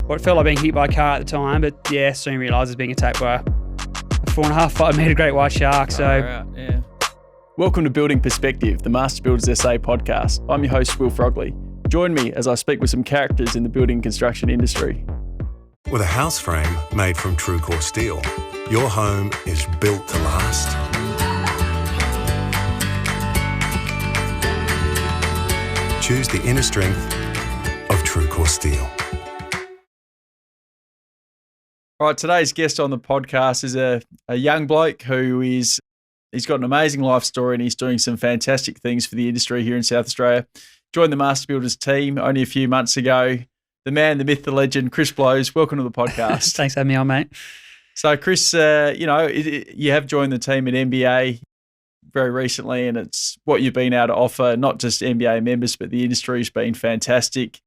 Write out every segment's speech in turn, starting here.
what felt like being hit by a car at the time, but yeah, soon realised I was being attacked by a 4.5, 5 metre great white shark. So, yeah. Welcome to Building Perspective, the Master Builders SA podcast. I'm your host, Will Frogley. Join me as I speak with some characters in the building and construction industry. With a house frame made from true core steel, your home is built to last. Choose the inner strength of true core steel. All right, today's guest on the podcast is a young bloke he's got an amazing life story and he's doing some fantastic things for the industry here in South Australia. Joined the Master Builders team only a few months ago. The man, the myth, the legend, Chris Blows. Welcome to the podcast. Thanks for having me on, mate. So, Chris, you have joined the team at MBA very recently, and it's what you've been able to offer, not just MBA members, but the industry's been fantastic.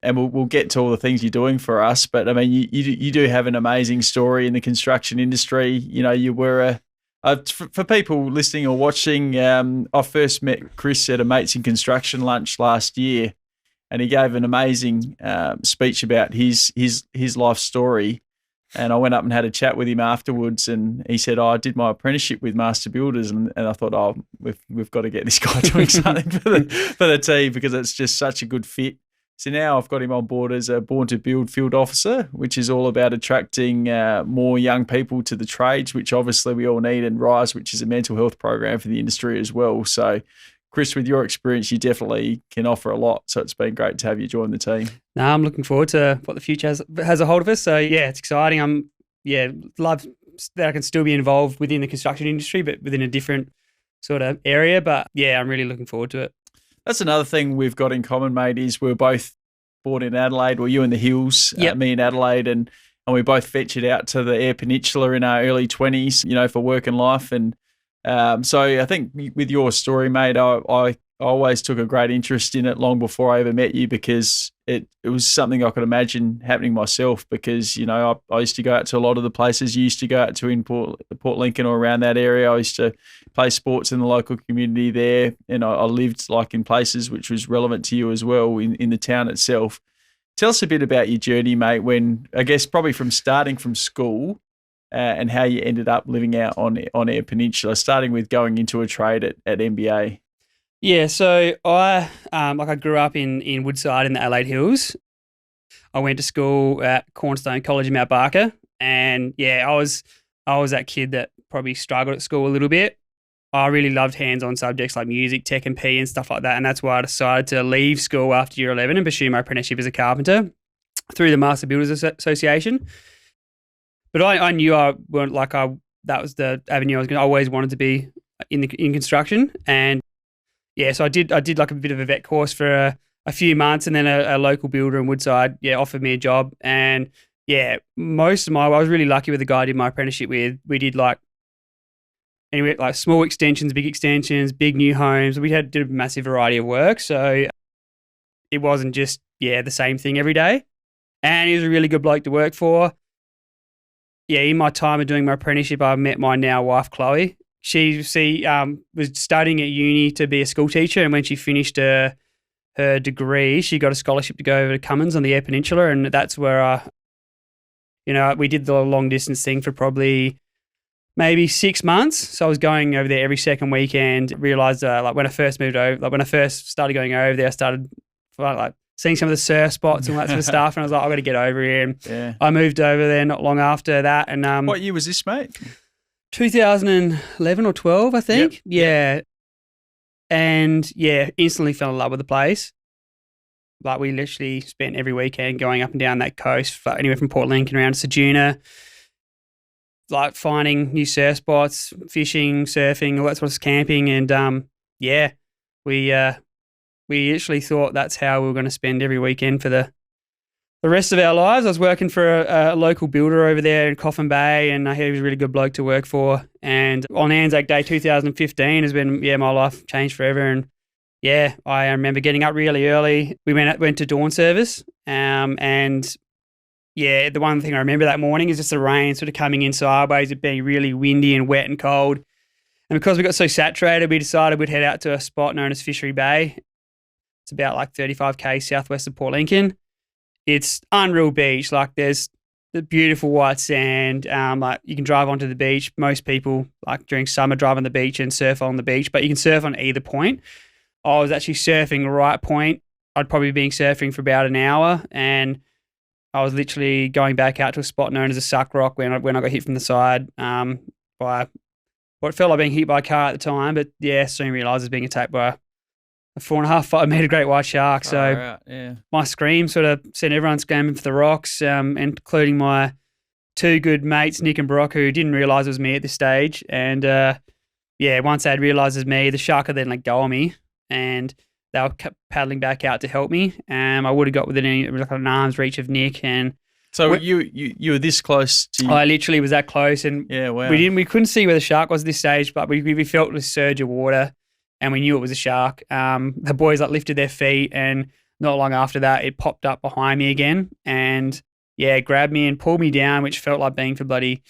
And we'll get to all the things you're doing for us. But, I mean, you do have an amazing story in the construction industry. You know, you were for people listening or watching, I first met Chris at a Mates in Construction lunch last year, and he gave an amazing speech about his life story. And I went up and had a chat with him afterwards, and he said, I did my apprenticeship with Master Builders, and I thought, we've got to get this guy doing something for the team because it's just such a good fit. So now I've got him on board as a Born to Build field officer, which is all about attracting more young people to the trades, which obviously we all need, and RISE, which is a mental health program for the industry as well. So, Chris, with your experience, you definitely can offer a lot. So it's been great to have you join the team. No, I'm looking forward to what the future has a hold of us. So yeah, it's exciting. Love that I can still be involved within the construction industry, but within a different sort of area. But yeah, I'm really looking forward to it. That's another thing we've got in common, mate, is we're both born in Adelaide. Well, you in the hills, me in Adelaide, and we both ventured out to the Eyre Peninsula in our early 20s, for work and life. And so I think with your story, mate, I always took a great interest in it long before I ever met you because it was something I could imagine happening myself because, I used to go out to a lot of the places you used to go out to in Port Lincoln or around that area. I used to play sports in the local community there, and I lived in places which was relevant to you as well in the town itself. Tell us a bit about your journey, mate, when I guess probably from starting from school and how you ended up living out on Eyre Peninsula, starting with going into a trade at MBA. Yeah, so I grew up in Woodside in the Adelaide Hills. I went to school at Cornerstone College in Mount Barker, and yeah, I was that kid that probably struggled at school a little bit. I really loved hands-on subjects like music, tech and PE and stuff like that, and that's why I decided to leave school after year 11 and pursue my apprenticeship as a carpenter through the Master Builders Association. But I knew that was the avenue I always wanted to be in construction, and yeah, so I did like a bit of a vet course for a few months, and then a local builder in Woodside, offered me a job. And yeah, I was really lucky with the guy I did my apprenticeship with. We did small extensions, big new homes. We did a massive variety of work. So it wasn't just, the same thing every day. And he was a really good bloke to work for. Yeah, in my time of doing my apprenticeship, I met my now wife, Chloe. She was studying at uni to be a school teacher, and when she finished her degree, she got a scholarship to go over to Cummins on the Eyre Peninsula, and that's where we did the long distance thing for probably maybe 6 months. So I was going over there every second weekend. Realised when I first moved over, when I first started going over there, I started seeing some of the surf spots and all that sort of stuff, and I was like, I've got to get over here. And I moved over there not long after that. And what year was this, mate? 2011 or 12, I think. Yep. Yeah. And instantly fell in love with the place. We literally spent every weekend going up and down that coast, anywhere from Port Lincoln around to Ceduna, finding new surf spots, fishing, surfing, all that sort of camping. And we actually thought that's how we were going to spend every weekend for the rest of our lives. I was working for a local builder over there in Coffin Bay, and he was a really good bloke to work for. And on Anzac Day 2015 has been, my life changed forever. And I remember getting up really early. We went to dawn service, and the one thing I remember that morning is just the rain sort of coming in sideways, it being really windy and wet and cold. And because we got so saturated, we decided we'd head out to a spot known as Fishery Bay. It's about 35k southwest of Port Lincoln. it's unreal beach. Like there's the beautiful white sand. Like you can drive onto the beach. Most people like during summer drive on the beach and surf on the beach, but you can surf on either point. I was actually surfing right point. I'd probably been surfing for about an hour, and I was literally going back out to a spot known as a suck rock when I got hit from the side by what felt like being hit by a car at the time. But yeah, soon realised I was being attacked by a 4.5, 5 metre great white shark. So my scream sort of sent everyone screaming for the rocks, including my two good mates, Nick and Brock, who didn't realise it was me at this stage. And once they'd realised it was me, the shark would then let go of me, and they were paddling back out to help me. I would have got within like an arm's reach of Nick, and so you were this close to. I literally was that close, and wow. we couldn't see where the shark was at this stage, but we felt the surge of water, and we knew it was a shark. The boys like lifted their feet, and not long after that, it popped up behind me again, and grabbed me and pulled me down, which felt like being for bloody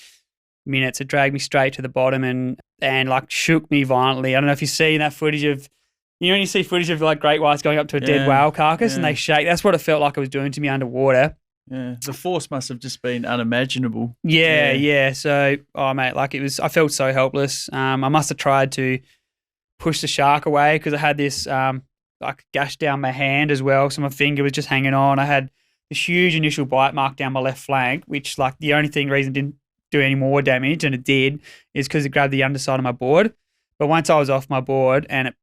minutes. It dragged me straight to the bottom and like shook me violently. I don't know if you've seen that footage of. When you see footage of like great whites going up to a dead whale carcass and they shake, that's what it felt like it was doing to me underwater. Yeah, the force must have just been unimaginable. Yeah. So, mate, like I felt so helpless. I must have tried to push the shark away because I had this like gash down my hand as well. So my finger was just hanging on. I had this huge initial bite mark down my left flank, which like the only reason it didn't do any more damage, and it did, is because it grabbed the underside of my board. But once I was off my board and it,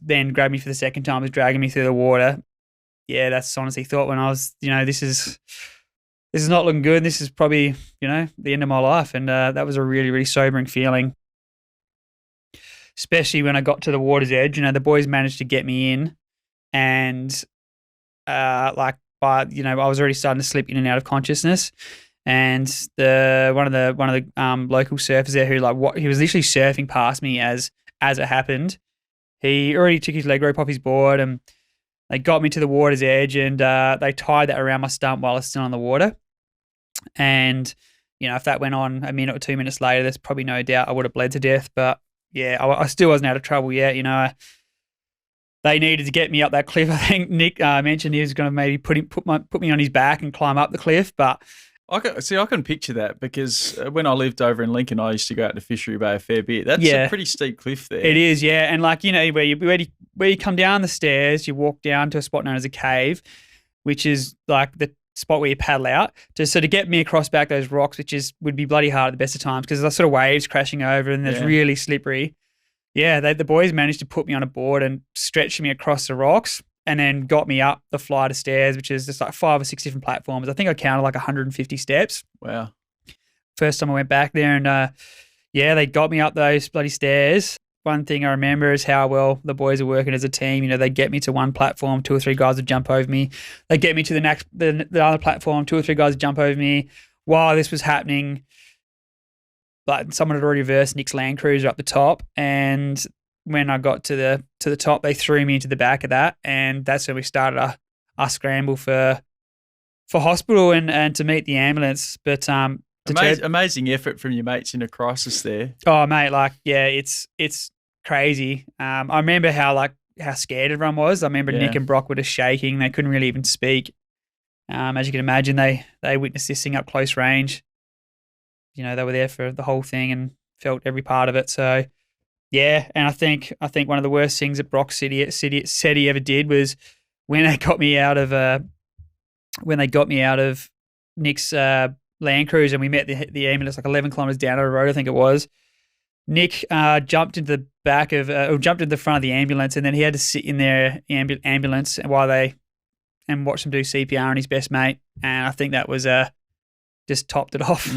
then grabbed me for the second time, was dragging me through the water. Yeah, that's honestly thought when I was, this is not looking good. This is probably, the end of my life. And that was a really, really sobering feeling, especially when I got to the water's edge. The boys managed to get me in, and I was already starting to slip in and out of consciousness. And one of the local surfers there he was literally surfing past me as it happened. He already took his leg rope off his board, and they got me to the water's edge, and they tied that around my stump while I was still on the water. And, if that went on a minute or 2 minutes later, there's probably no doubt I would have bled to death. But, I still wasn't out of trouble yet. They needed to get me up that cliff. I think Nick mentioned he was going to maybe put me on his back and climb up the cliff, but I can picture that because when I lived over in Lincoln, I used to go out to Fishery Bay a fair bit. That's a pretty steep cliff there. It is, yeah. And where you come down the stairs, you walk down to a spot known as a cave, which is like the spot where you paddle out. To get me across back those rocks, which would be bloody hard at the best of times because there's sort of waves crashing over and there's really slippery. Yeah, the boys managed to put me on a board and stretch me across the rocks, and then got me up the flight of stairs, which is just like 5 or 6 different platforms. I think I counted like 150 steps. Wow. First time I went back there, and they got me up those bloody stairs. One thing I remember is how well the boys are working as a team. They get me to one platform, 2 or 3 guys would jump over me. They get me to the other platform, 2 or 3 guys would jump over me. While this was happening, like someone had already reversed Nick's Land Cruiser up the top, and when I got to the top, they threw me into the back of that, and that's when we started our scramble for hospital and to meet the ambulance. But amazing effort from your mates in a crisis there. Oh mate, it's crazy. I remember how scared everyone was. I remember Nick and Brock were just shaking; they couldn't really even speak. As you can imagine, they witnessed this thing up close range. They were there for the whole thing and felt every part of it. So. Yeah, and I think one of the worst things that Brock said he ever did was when they got me out of Nick's Land Cruiser, and we met the ambulance like 11 kilometres down the road, I think it was. Nick jumped into the back of jumped into the front of the ambulance, and then he had to sit in their ambulance while watch them do CPR on his best mate, and I think that was just topped it off.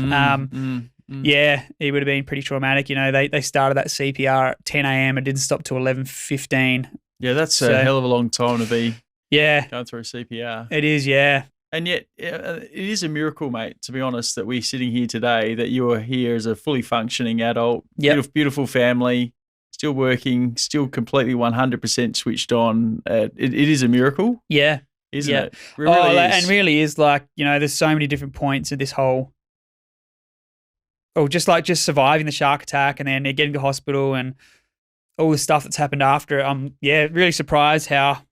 Yeah, it would have been pretty traumatic. They started that CPR at 10 a.m. and didn't stop till 11:15. Yeah, that's a hell of a long time to be going through CPR. It is, yeah. And yet, it is a miracle, mate, to be honest, that we're sitting here today, that you are here as a fully functioning adult, beautiful family, still working, still completely 100% switched on. It is a miracle. Yeah. Isn't it? It really is. And really is there's so many different points of this whole just surviving the shark attack and then getting to hospital and all the stuff that's happened after. I'm really surprised how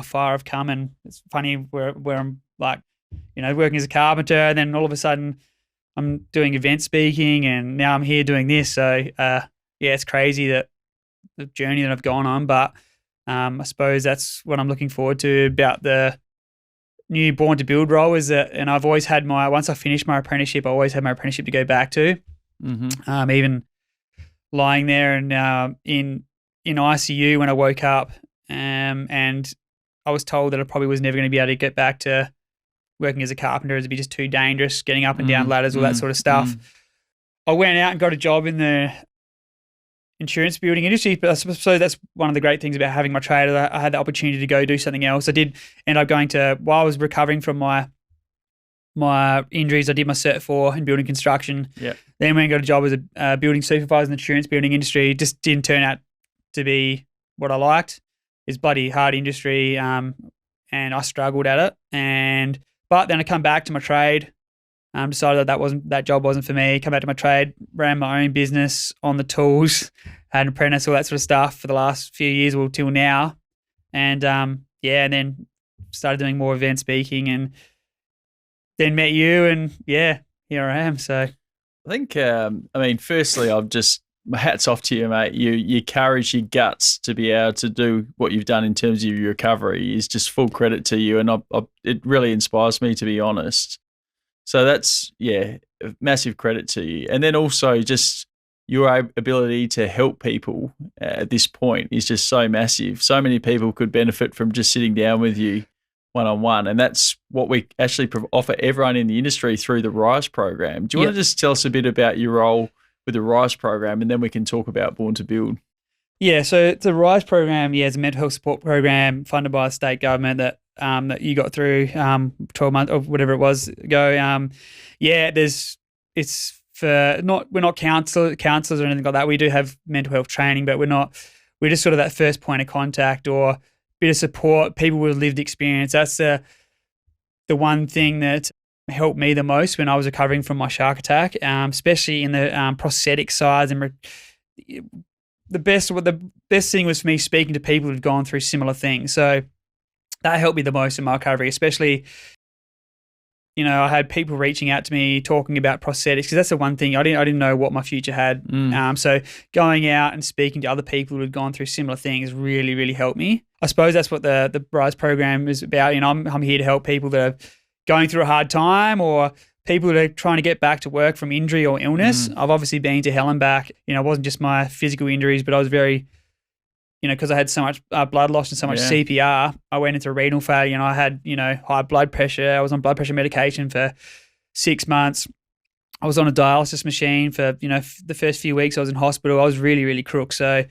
far I've come, and it's funny where I'm working as a carpenter, and then all of a sudden I'm doing event speaking, and now I'm here doing this. So it's crazy that the journey that I've gone on, but I suppose that's what I'm looking forward to about the new Born to Build role is that, and I've always had once I finished my apprenticeship, I always had my apprenticeship to go back to. Mm-hmm. Even lying there and in ICU when I woke up, and I was told that I probably was never going to be able to get back to working as a carpenter. It'd be just too dangerous, getting up and down ladders, all that sort of stuff. I went out and got a job in the insurance building industry, but I suppose that's one of the great things about having my trade. I had the opportunity to go do something else. I did end up going to, while I was recovering from my injuries, I did my Cert 4 in building construction. Yeah. Then when I got a job as a building supervisor in the insurance building industry, it just didn't turn out to be what I liked. It's bloody hard industry, and I struggled at it. But then I come back to my trade, decided that job wasn't for me. Come back to my trade, ran my own business on the tools, had an apprentice, all that sort of stuff for the last few years, well, till now. And and then started doing more event speaking, and then met you, and here I am. So I think, firstly, my hat's off to you, mate. Your courage, your guts to be able to do what you've done in terms of your recovery is just full credit to you. And it really inspires me, to be honest. So that's, massive credit to you. And then also just your ability to help people at this point is just so massive. So many people could benefit from just sitting down with you one-on-one. And that's what we actually offer everyone in the industry through the RISE program. Do you want to just tell us a bit about your role with the RISE program, and then we can talk about Born to Build? Yeah, so the RISE program, is a mental health support program funded by the state government that you got through 12 months or whatever it was ago. It's for we're not counselors or anything like that. We do have mental health training, but we're just sort of that first point of contact or bit of support, people with lived experience. That's the one thing that helped me the most when I was recovering from my shark attack, especially in the prosthetic sides. And the best thing was for me speaking to people who've gone through similar things. So that helped me the most in my recovery, especially, I had people reaching out to me talking about prosthetics, because that's the one thing I didn't know what my future had. So going out and speaking to other people who had gone through similar things really, really helped me. I suppose that's what the RISE program is about. I'm here to help people that are going through a hard time, or people that are trying to get back to work from injury or illness. I've obviously been to hell and back. It wasn't just my physical injuries, but I was very, because I had so much blood loss and so much CPR, I went into renal failure. I had, high blood pressure. I was on blood pressure medication for 6 months. I was on a dialysis machine for, the first few weeks I was in hospital. I was really, really crook. So,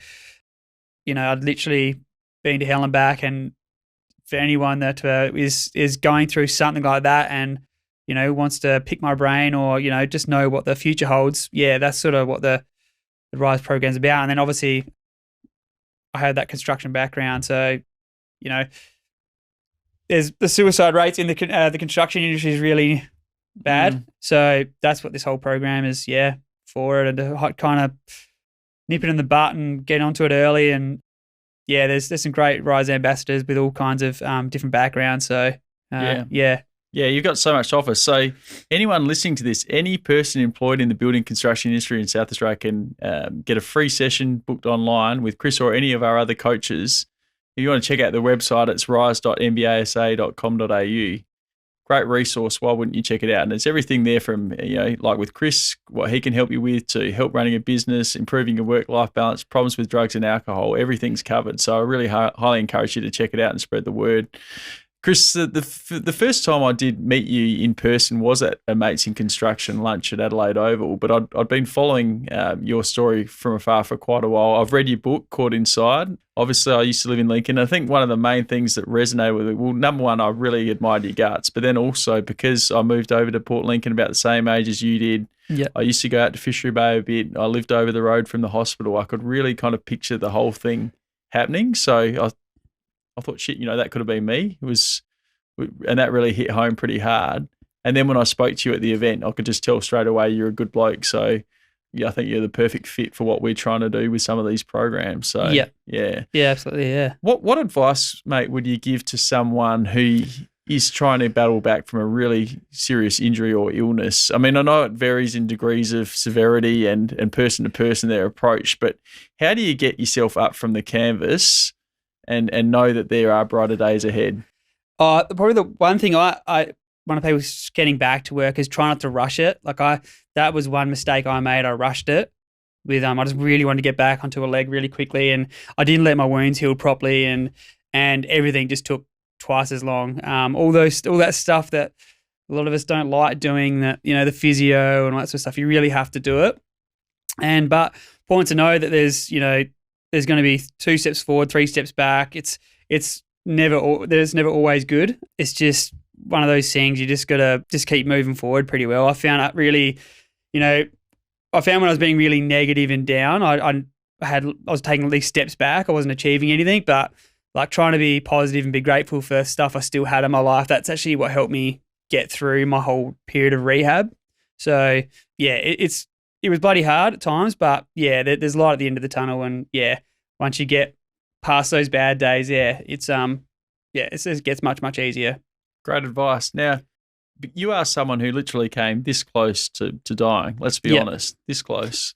I'd literally been to hell and back. And for anyone that is going through something like that and, wants to pick my brain or, just know what the future holds, that's sort of what the RISE program's about. And then obviously I had that construction background. So, there's the suicide rates in the construction industry is really bad. So that's what this whole program is, for it, and to kind of nip it in the butt and get onto it early. And there's some great RISE ambassadors with all kinds of different backgrounds. So you've got so much to offer. So anyone listening to this, any person employed in the building construction industry in South Australia can get a free session booked online with Chris or any of our other coaches. If you want to check out the website, it's rise.mbasa.com.au. Great resource. Why wouldn't you check it out? And it's everything there from, like with Chris, what he can help you with, to help running a business, improving your work-life balance, problems with drugs and alcohol. Everything's covered. So I really highly encourage you to check it out and spread the word. Chris, the first time I did meet you in person was at a Mates in Construction lunch at Adelaide Oval, but I'd been following your story from afar for quite a while. I've read your book, Caught Inside. Obviously, I used to live in Lincoln. I think one of the main things that resonated with it, well, number one, I really admired your guts, but then also because I moved over to Port Lincoln about the same age as you did, I used to go out to Fishery Bay a bit. I lived over the road from the hospital. I could really kind of picture the whole thing happening. So I thought, shit, that could have been me. And that really hit home pretty hard. And then when I spoke to you at the event, I could just tell straight away you're a good bloke. So I think you're the perfect fit for what we're trying to do with some of these programs. So absolutely, What advice, mate, would you give to someone who is trying to battle back from a really serious injury or illness. I mean, I know it varies in degrees of severity and person to person, their approach, but how do you get yourself up from the canvas and know that there are brighter days ahead? Probably the one thing I one of people getting back to work is try not to rush it. That was one mistake I made. I rushed it with I just really wanted to get back onto a leg really quickly, and I didn't let my wounds heal properly, and everything just took twice as long. All that stuff that a lot of us don't like doing, that the physio and all that sort of stuff. You really have to do it. But important to know that there's going to be 2 steps forward, 3 steps back. It's never always good. It's just one of those things. You just gotta keep moving forward pretty well. I found that really, I found when I was being really negative and down, I was taking these steps back. I wasn't achieving anything, but trying to be positive and be grateful for stuff I still had in my life. That's actually what helped me get through my whole period of rehab. So yeah, it was bloody hard at times, but yeah, there's light at the end of the tunnel, and yeah, once you get past those bad days, it gets much, much easier. Great advice. Now, you are someone who literally came this close to dying. Let's be honest, this close.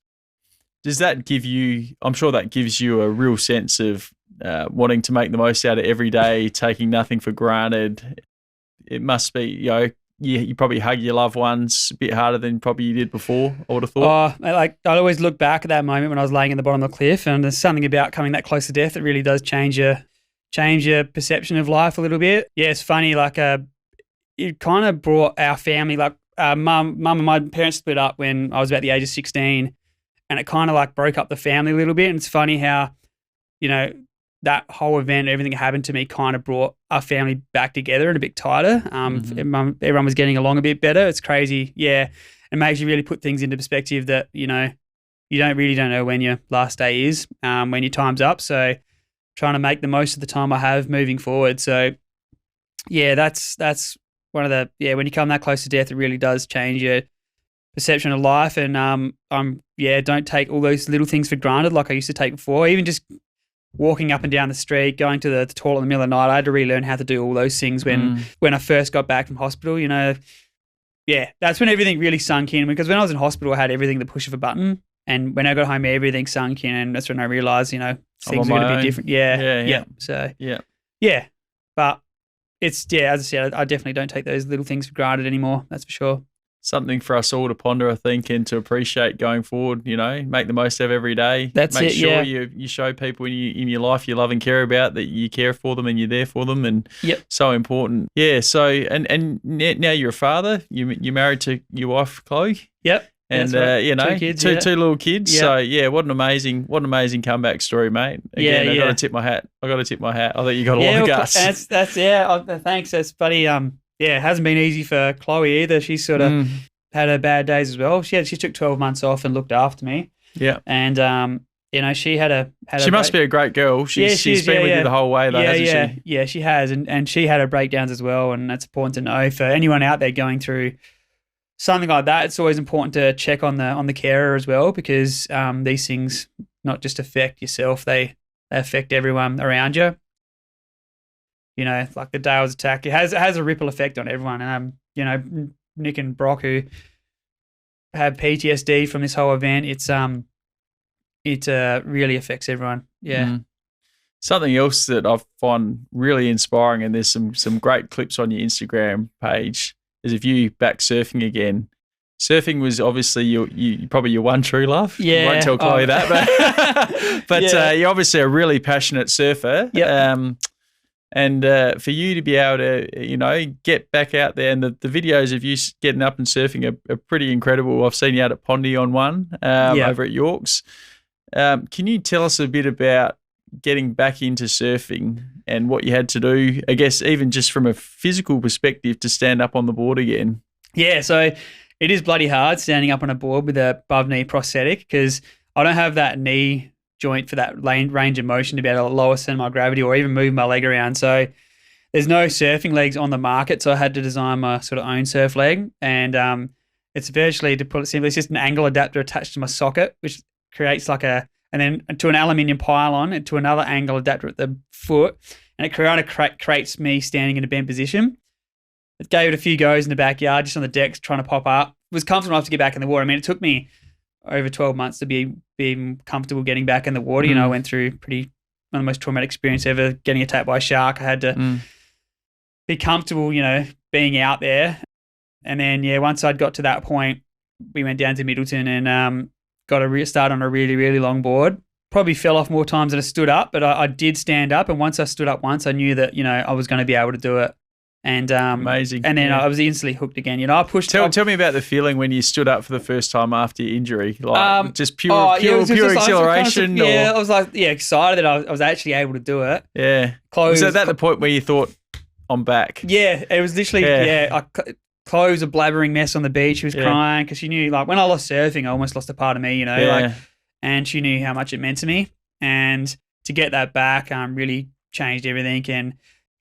Does that give you, I'm sure that gives you a real sense of wanting to make the most out of every day, taking nothing for granted. It must be, you probably hug your loved ones a bit harder than probably you did before, I would have thought. I'd always look back at that moment when I was laying at the bottom of the cliff, and there's something about coming that close to death that really does change your perception of life a little bit. Yeah, it's funny, it kind of brought our family, mum and my parents split up when I was about the age of 16, and it kind of broke up the family a little bit. And it's funny how, that whole event, everything that happened to me kind of brought our family back together and a bit tighter. Everyone was getting along a bit better. It's crazy. Yeah. It makes you really put things into perspective that, you don't know when your last day is, when your time's up. So trying to make the most of the time I have moving forward. So yeah, that's one of the, when you come that close to death, it really does change your perception of life. And don't take all those little things for granted like I used to take before. Even just walking up and down the street, going to the toilet in the middle of the night, I had to relearn how to do all those things when I first got back from hospital. That's when everything really sunk in, because when I was in hospital, I had everything the push of a button. And when I got home, everything sunk in, and that's when I realised, things are going to be different. Yeah. So, yeah. But it's, as I said, I definitely don't take those little things for granted anymore. That's for sure. Something for us all to ponder, I think, and to appreciate going forward. Make the most of every day. Make sure you show people in your life you love and care about that you care for them and you're there for them, and so important. Yeah. So and now you're a father. You're married to your wife, Chloe. Yep. And right. 2 kids, two little kids. Yep. So what an amazing comeback story, mate. Again, I got to tip my hat. I think you got a lot of guts. Thanks. That's funny. It hasn't been easy for Chloe either. She's sort of had her bad days as well. She took 12 months off and looked after me. Yeah. And she She must be a great girl. She's been with you the whole way though, hasn't she? Yeah, she has. And she had her breakdowns as well, and that's important to know for anyone out there going through something like that. It's always important to check on the carer as well, because these things not just affect yourself, they affect everyone around you. Like the day I was attacked, it has a ripple effect on everyone. And Nick and Brock, who have PTSD from this whole event, it really affects everyone. Yeah. Something else that I find really inspiring, and there's some great clips on your Instagram page, is if you back surfing again. Surfing was obviously you probably your one true love. Yeah. I won't tell Chloe that, but you're obviously a really passionate surfer. Yep. And for you to be able to, get back out there, and the videos of you getting up and surfing are pretty incredible. I've seen you out at Pondy on one over at Yorks. Can you tell us a bit about getting back into surfing and what you had to do, I guess, even just from a physical perspective, to stand up on the board again? Yeah, so it is bloody hard standing up on a board with a above knee prosthetic, because I don't have that knee joint for that range of motion to be able to lower center of gravity or even move my leg around. So there's no surfing legs on the market, so I had to design my sort of own surf leg. And it's virtually, to put it simply, it's just an angle adapter attached to my socket, which creates and then to an aluminium pylon and to another angle adapter at the foot. And it kind of creates me standing in a bent position. gave it a few goes in the backyard, just on the decks, trying to pop up. Was comfortable enough to get back in the water. I mean, it took me over 12 months to be comfortable getting back in the water. You know, I went through one of the most traumatic experience ever, getting attacked by a shark. I had to be comfortable, you know, being out there. And then, once I'd got to that point, we went down to Middleton and got a start on a really, really long board. Probably fell off more times than I stood up, but I did stand up. And once I stood up once, I knew that, you know, I was going to be able to do it. And amazing. And then I was instantly hooked again. You know, I pushed. Tell me about the feeling when you stood up for the first time after your injury. Like just pure exhilaration. I was like, excited that I was actually able to do it. Yeah. Was that the point where you thought, I'm back? Yeah, it was literally. Chloe was a blabbering mess on the beach. She was crying because she knew, like, when I lost surfing, I almost lost a part of me. You know, and she knew how much it meant to me. And to get that back, really changed everything. And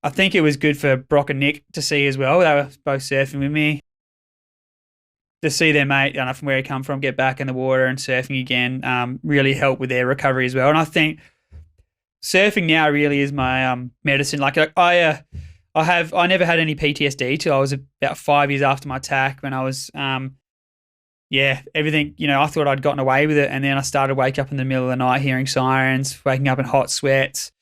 I think it was good for Brock and Nick to see as well. They were both surfing with me. To see their mate, I don't know, from where he come from, get back in the water and surfing again, really helped with their recovery as well. And I think surfing now really is my medicine. Like I never had any PTSD till I was about 5 years after my attack, when I was everything, you know, I thought I'd gotten away with it, and then I started waking up in the middle of the night hearing sirens, waking up in hot sweats.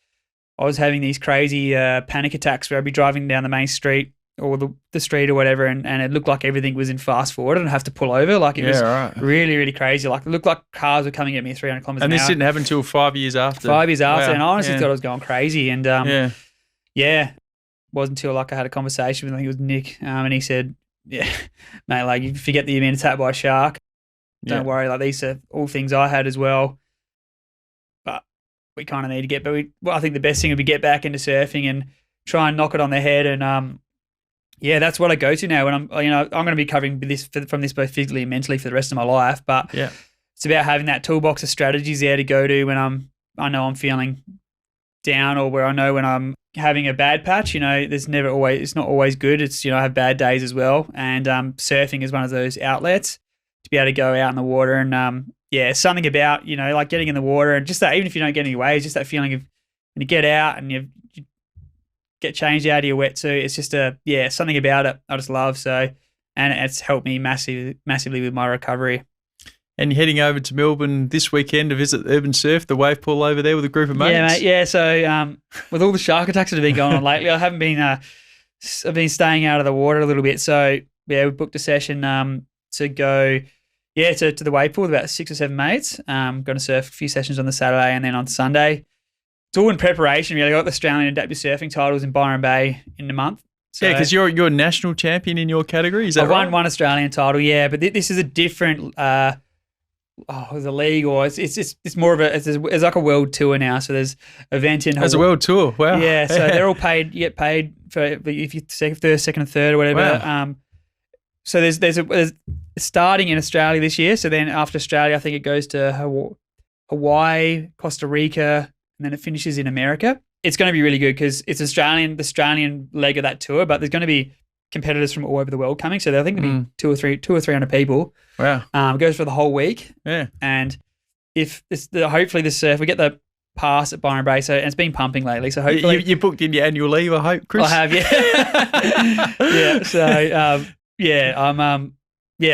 I was having these crazy panic attacks where I'd be driving down the main street or the street or whatever, and it looked like everything was in fast forward and I'd have to pull over. Like it was really, really crazy. Like it looked like cars were coming at me at 300 kilometers an hour. And this didn't happen until 5 years after. 5 years after. Wow. And I honestly thought I was going crazy. And it wasn't until like I had a conversation with, I think it was Nick, and he said, mate, like you forget that you've been attacked by a shark. Don't worry, like these are all things I had as well. But we kind of need to get, I think the best thing would be get back into surfing and try and knock it on the head. And that's what I go to now when I'm going to be covering this from this both physically and mentally for the rest of my life. But it's about having that toolbox of strategies there to go to when I know I'm feeling down, or where I know when I'm having a bad patch. You know, it's not always good. It's, you know, I have bad days as well. And surfing is one of those outlets to be able to go out in the water. And something about, you know, like getting in the water and just that, even if you don't get any waves, just that feeling of when you get out and you get changed out of your wetsuit. It's just something about it I just love. So, and it's helped me massively with my recovery. And you're heading over to Melbourne this weekend to visit Urban Surf, the wave pool over there with a group of mates. Yeah, mate. Yeah. So with all the shark attacks that have been going on lately, I haven't been. I've been staying out of the water a little bit. So we booked a session to go. To the wave pool with about 6 or 7 mates. Going to surf a few sessions on the Saturday, and then on Sunday. It's all in preparation. We got the Australian Adaptive Surfing titles in Byron Bay in a month. So, because you're a national champion in your category. Is that right? I've won one Australian title, but this is a different. There's a league, or it's more of it's like a world tour now. So there's event in. There's a world tour. Wow. Yeah, so they're all paid. You get paid for if you second and third or whatever. Wow. So there's starting in Australia this year. So then after Australia, I think it goes to Hawaii, Costa Rica, and then it finishes in America. It's going to be really good because it's the Australian leg of that tour, but there's going to be competitors from all over the world coming. So I think there'll be 200 or 300 people. Wow. It goes for the whole week. Yeah. And if hopefully the surf, we get the pass at Byron Bay, so and it's been pumping lately. So hopefully you booked in your annual leave, I hope, Chris. I have, yeah. So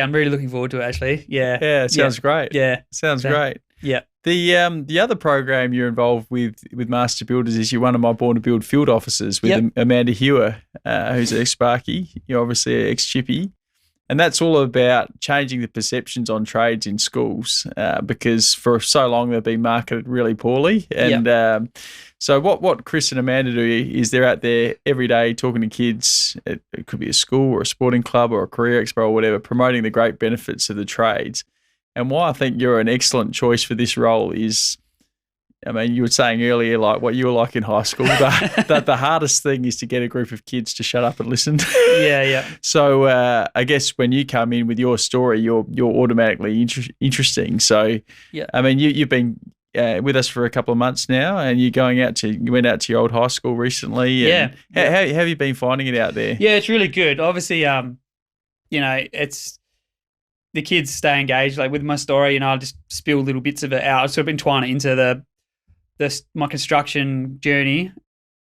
I'm really looking forward to it actually. Yeah. Yeah, it sounds great. Yeah. Sounds great. Yeah. The other program you're involved with Master Builders is you're one of my Born to Build field officers with Amanda Hewer, who's an ex-Sparky. You're obviously an ex-Chippy. And that's all about changing the perceptions on trades in schools because for so long they've been marketed really poorly. And so what Chris and Amanda do is they're out there every day talking to kids. It could be a school or a sporting club or a career expo or whatever, promoting the great benefits of the trades. And why I think you're an excellent choice for this role is, I mean, you were saying earlier, like what you were like in high school, that the hardest thing is to get a group of kids to shut up and listen. Yeah. So I guess when you come in with your story, you're automatically interesting. So, I mean, you've been with us for a couple of months now, and you went out to your old high school recently. And how have you been finding it out there? Yeah, it's really good. Obviously, it's the kids stay engaged. Like with my story, I'll just spill little bits of it out. So I've been twining into my construction journey,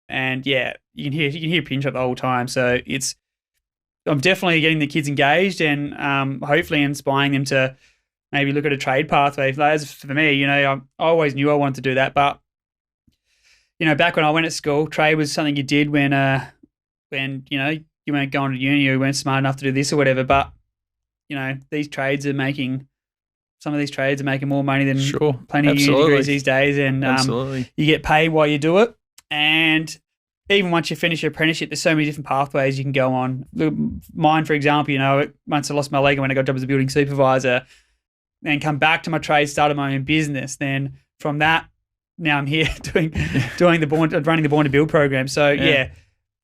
and you can hear pin drop the whole time. So it's I'm definitely getting the kids engaged and hopefully inspiring them to maybe look at a trade pathway. As for me, you know, I always knew I wanted to do that, but you know, back when I went at school, trade was something you did when you know you weren't going to uni or you weren't smart enough to do this or whatever. But you know, some of these trades are making more money than plenty of uni degrees these days, and you get paid while you do it. And even once you finish your apprenticeship, there's so many different pathways you can go on. Mine, for example, you know, once I lost my leg and when I got a job as a building supervisor, then come back to my trade, started my own business. Then from that, now I'm here running the Born to Build program. So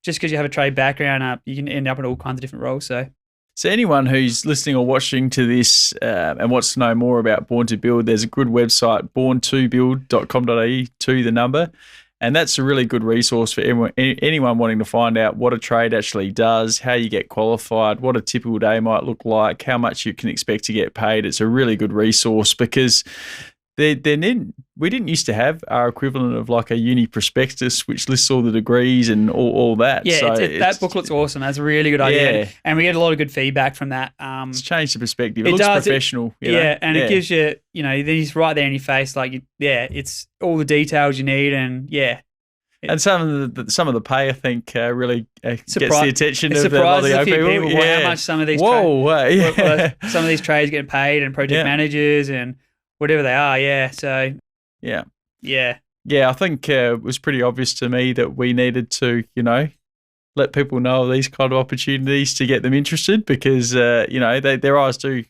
just because you have a trade background, you can end up in all kinds of different roles. So anyone who's listening or watching to this and wants to know more about Born to Build, there's a good website, born2build.com.au, to the number. And that's a really good resource for anyone wanting to find out what a trade actually does, how you get qualified, what a typical day might look like, how much you can expect to get paid. It's a really good resource because we didn't used to have our equivalent of like a uni prospectus, which lists all the degrees and all that. Yeah, so that booklet's awesome. That's a really good idea. Yeah. And we get a lot of good feedback from that. It's changed the perspective. It looks professional. It gives you, you know, then it's right there in your face. Like, it's all the details you need. And and some of the pay, I think, really gets the attention of the young people. How much some of these some of these trades getting paid and project managers and whatever they are, So I think it was pretty obvious to me that we needed to, you know, let people know of these kind of opportunities to get them interested because, you know, their eyes do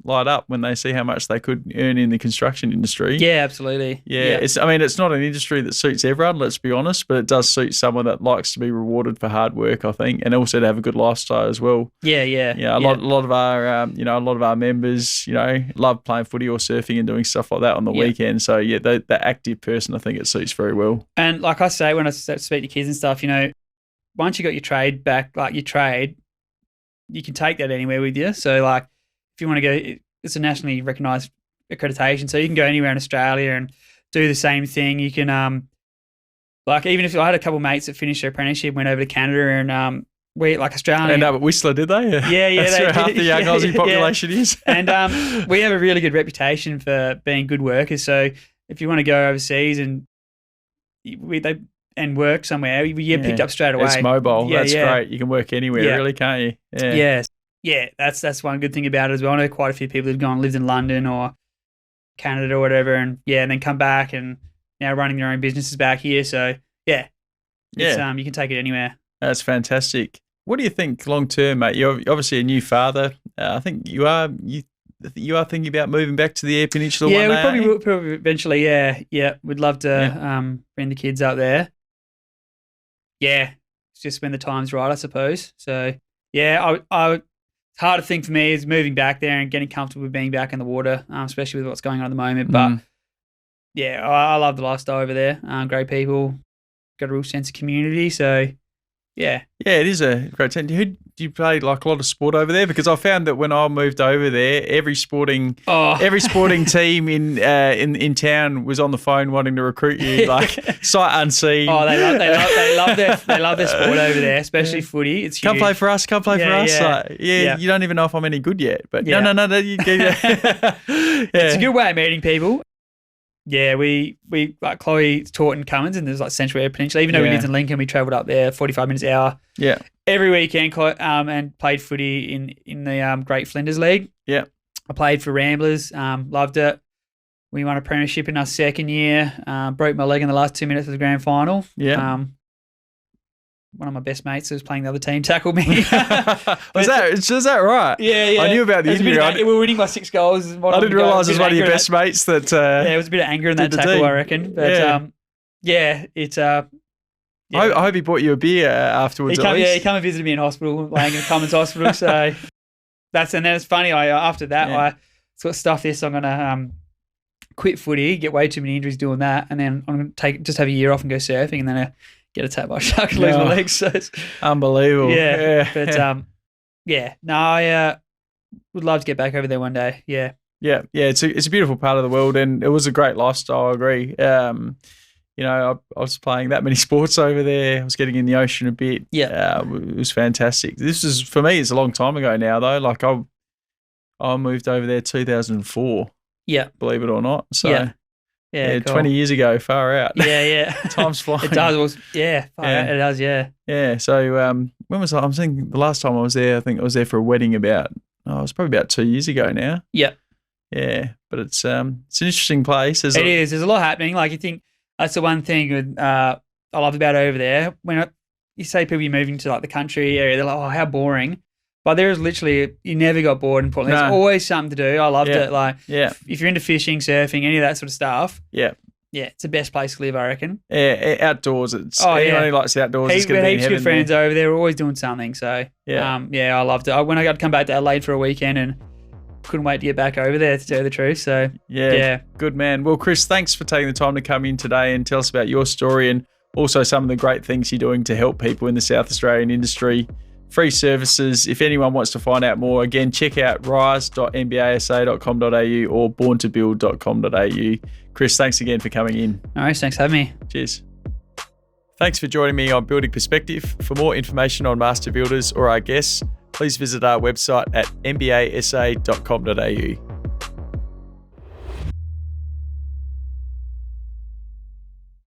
light up when they see how much they could earn in the construction industry. Yeah, absolutely. Yeah. It's not an industry that suits everyone, let's be honest, but it does suit someone that likes to be rewarded for hard work, I think, and also to have a good lifestyle as well. Yeah. A lot of our members, you know, love playing footy or surfing and doing stuff like that on the weekend. So the active person, I think it suits very well. And like I say, when I speak to kids and stuff, you know, once you got your trade back, like your trade, you can take that anywhere with you. So like, if you want to go, it's a nationally recognised accreditation, so you can go anywhere in Australia and do the same thing. You can, like, even if I had a couple of mates that finished their apprenticeship, went over to Canada, and we like Australia. And but Whistler, did they? Yeah. That's where half the young Aussie population is. And we have a really good reputation for being good workers. So if you want to go overseas and work somewhere, you get picked up straight away. It's mobile. That's great. You can work anywhere, really, can't you? Yeah. Yes. Yeah, that's one good thing about it as well. I know quite a few people who've gone and lived in London or Canada or whatever, and then come back and now running their own businesses back here. So you can take it anywhere. That's fantastic. What do you think long term, mate? You're obviously a new father. I think you are thinking about moving back to the Eyre Peninsula. Yeah, one day. We probably eventually. Yeah. We'd love to bring the kids up there. Yeah, it's just when the time's right, I suppose. So it's hard to think for me is moving back there and getting comfortable with being back in the water, especially with what's going on at the moment. But I love the lifestyle over there. Great people, got a real sense of community. So it is a great tent. Who do you play like a lot of sport over there? Because I found that when I moved over there, every sporting team in town was on the phone wanting to recruit you, like sight unseen. Oh, they love their sport over there, especially footy. It's come huge. play for us. Come play for us. Like, you don't even know if I'm any good yet. But no. It's a good way of meeting people. Yeah, we like Chloe taught in Cummins, and there's like Central Eyre Peninsula. Even though we lived in Lincoln, we travelled up there 45 minutes an hour. Yeah, every weekend, and played footy in the Great Flinders League. Yeah, I played for Ramblers. Loved it. We won a premiership in our second year. Broke my leg in the last 2 minutes of the grand final. Yeah. One of my best mates who was playing the other team tackled me. Is that right? Yeah. I knew about the injury. We were winning by 6 goals. I didn't realise it was one of your best mates that. It was a bit of anger in that tackle, I reckon. But it's. I hope he bought you a beer afterwards. He came and visited me in hospital, laying in Cummins Hospital. So then it's funny. After that, I sort of stuff this. I'm gonna quit footy, get way too many injuries doing that, and then I'm gonna just have a year off and go surfing, and then get attacked by a shark and lose my legs. So it's unbelievable. Yeah. But I would love to get back over there one day. Yeah. Yeah. It's a beautiful part of the world, and it was a great lifestyle. I agree. I was playing that many sports over there. I was getting in the ocean a bit. Yeah. It was fantastic. This is, for me, it's a long time ago now, though. Like, I moved over there 2004. Yeah. Believe it or not. So, yeah, cool. 20 years ago, far out. Yeah. Time's flying. It does. It does, yeah. Yeah. So, when was I? I'm thinking the last time I was there, I think I was there for a wedding it was probably about 2 years ago now. Yeah. Yeah. But it's an interesting place. It is. There's a lot happening. Like, you think that's the one thing I love about over there. When you say people you're moving to like the country area, they're like, oh, how boring. But there's literally, you never got bored in Portland. There's always something to do. I loved it. Like, if you're into fishing, surfing, any of that sort of stuff. Yeah, it's the best place to live, I reckon. Yeah, outdoors. Anyone who likes the outdoors is going to be in heaven. Heaps of good friends over there. We're always doing something. So, I loved it. When I got to come back to Adelaide for a weekend and couldn't wait to get back over there, to tell you the truth. So, yeah. Good man. Well, Chris, thanks for taking the time to come in today and tell us about your story and also some of the great things you're doing to help people in the South Australian industry. Free services. If anyone wants to find out more, again, check out rise.mbasa.com.au or borntobuild.com.au. Chris, thanks again for coming in. All right, thanks for having me. Cheers. Thanks for joining me on Building Perspective. For more information on Master Builders or our guests, please visit our website at mbasa.com.au.